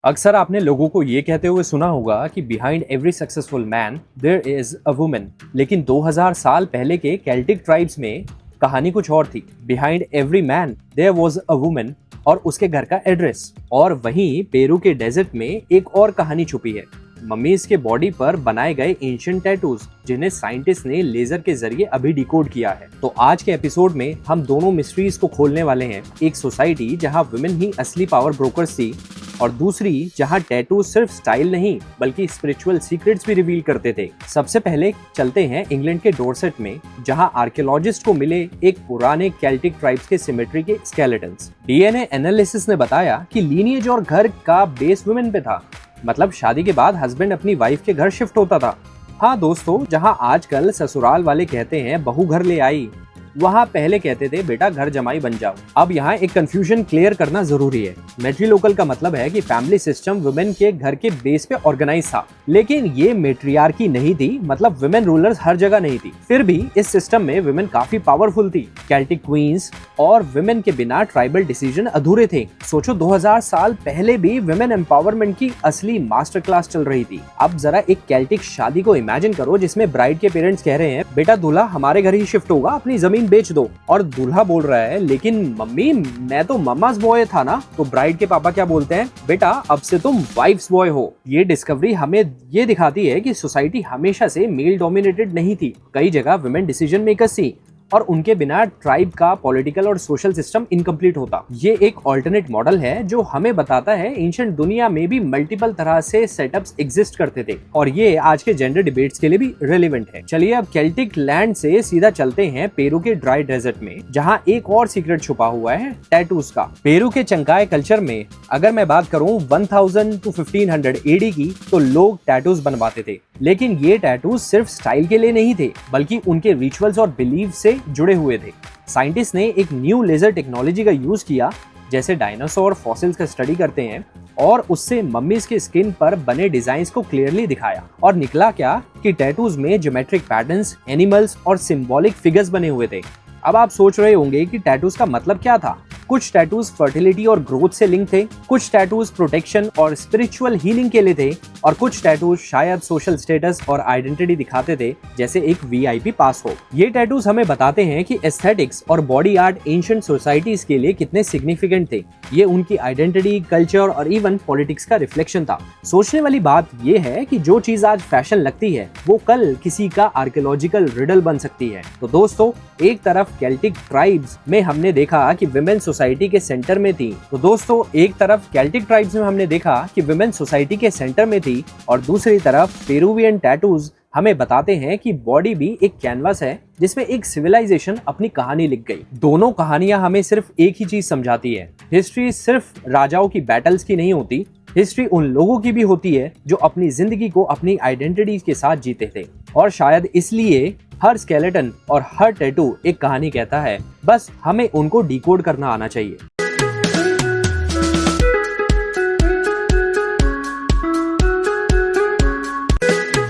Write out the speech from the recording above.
अक्सर आपने लोगों को ये कहते हुए सुना होगा कि behind every successful man there is a woman. लेकिन 2000 साल पहले के केल्टिक ट्राइब्स में कहानी कुछ और थी। Behind every man there was a woman और उसके घर का एड्रेस। और वहीं पेरू के डेजर्ट में एक और कहानी छुपी है, मम्मीज के बॉडी पर बनाए गए एंशिएंट टैटूज, जिन्हें साइंटिस्ट ने लेजर के जरिए अभी डिकोड किया है। तो आज के एपिसोड में हम दोनों मिस्ट्रीज को खोलने वाले हैं। एक सोसाइटी जहां वुमेन ही असली पावर ब्रोकर्स थी, और दूसरी जहां टैटू सिर्फ स्टाइल नहीं बल्कि स्पिरिचुअल सीक्रेट्स भी रिवील करते थे। सबसे पहले चलते हैं इंग्लैंड के डोरसेट में, जहां आर्कियोलॉजिस्ट को मिले एक पुराने केल्टिक ट्राइब्स के सिमेट्री के स्केलेटन्स। डीएनए एनालिसिस ने बताया कि लीनिएज और घर का बेस वुमेन पे था, मतलब शादी के बाद हस्बैंड अपनी वाइफ के घर शिफ्ट होता था। हाँ दोस्तों, जहां आजकल ससुराल वाले कहते हैं बहू घर ले आई, वहाँ पहले कहते थे बेटा घर जमाई बन जाओ। अब यहाँ एक कंफ्यूजन क्लियर करना जरूरी है। मैट्रिलोकल का मतलब है कि फैमिली सिस्टम वुमेन के घर के बेस पे ऑर्गेनाइज था, लेकिन ये मेट्रियार्की नहीं थी, मतलब वुमेन रूलर्स हर जगह नहीं थी। फिर भी इस सिस्टम में वुमेन काफी पावरफुल थी। केल्टिक क्वींस और वुमेन के बिना ट्राइबल डिसीजन अधूरे थे। सोचो 2000 साल पहले भी वुमेन एम्पावरमेंट की असली मास्टर क्लास चल रही थी। अब जरा एक केल्टिक शादी को इमेजिन करो जिसमें ब्राइड के पेरेंट्स कह रहे हैं बेटा दूल्हा हमारे घर ही शिफ्ट होगा, अपनी जमीन बेच दो। और दूल्हा बोल रहा है लेकिन मम्मी मैं तो मम्मास बॉय था ना। तो ब्राइड के पापा क्या बोलते हैं, बेटा अब से तुम वाइफ्स बॉय हो। ये डिस्कवरी हमें ये दिखाती है कि सोसाइटी हमेशा से मेल डोमिनेटेड नहीं थी। कई जगह वुमेन डिसीजन मेकर्स थी और उनके बिना ट्राइब का पॉलिटिकल और सोशल सिस्टम इनकम्प्लीट होता। ये एक ऑल्टरनेट मॉडल है जो हमें बताता है एंशिएंट दुनिया में भी मल्टीपल तरह से सेटअप्स एग्जिस्ट करते थे, और ये आज के जेंडर डिबेट्स के लिए भी रेलेवेंट है। चलिए अब केल्टिक लैंड से सीधा चलते हैं पेरू के ड्राई डेजर्ट में, जहाँ एक और सीक्रेट छुपा हुआ है, टैटूज का। पेरू के चंकाय कल्चर में अगर मैं बात करूँ 1000 to 1500 एडी की, तो लोग टैटूज बनवाते थे। लेकिन ये टैटूज सिर्फ स्टाइल के लिए नहीं थे, बल्कि उनके रिचुअल्स और बिलीफ से जुड़े हुए थे। साइंटिस्ट ने एक न्यू लेजर टेक्नोलॉजी का यूज किया, जैसे डायनासोर फॉसिल्स का स्टडी करते हैं, और उससे मम्मीज के स्किन पर बने डिजाइन्स को क्लियरली दिखाया। और निकला क्या कि टैटूज में ज्योमेट्रिक पैटर्न्स, एनिमल्स और सिंबॉलिक फिगर्स बने हुए थे। अब आप सोच रहे होंगे कि टैटूज का मतलब क्या था। कुछ टैटूज फर्टिलिटी और ग्रोथ से लिंक थे, कुछ टैटूज प्रोटेक्शन और स्पिरिचुअल हीलिंग के लिए थे, और कुछ टैटूज शायद सोशल स्टेटस और आइडेंटिटी दिखाते थे, जैसे एक वीआईपी पास हो। ये टैटूज हमें बताते हैं कि एस्थेटिक्स और बॉडी आर्ट एंशिएंट सोसाइटीज के लिए कितने सिग्निफिकेंट थे। ये उनकी आइडेंटिटी, कल्चर और इवन पॉलिटिक्स का रिफ्लेक्शन था। सोचने वाली बात ये है कि जो चीज आज फैशन लगती है वो कल किसी का आर्कियोलॉजिकल रिडल बन सकती है। तो दोस्तों, एक तरफ केल्टिक ट्राइब्स में हमने देखा कि विमेन सोसाइटी के सेंटर में थी, और दूसरी तरफ पेरुवियन टैटूज हमें बताते हैं कि बॉडी भी एक कैनवास है जिसमें एक सिविलाइजेशन अपनी कहानी लिख गई। दोनों कहानियां हमें सिर्फ एक ही चीज समझाती है, हिस्ट्री सिर्फ राजाओं की बैटल्स की नहीं होती, हिस्ट्री उन लोगों की भी होती है जो अपनी जिंदगी को अपनी आइडेंटिटी के साथ जीते थे। और शायद इसलिए हर स्केलेटन और हर टैटू एक कहानी कहता है, बस हमें उनको डिकोड करना आना चाहिए।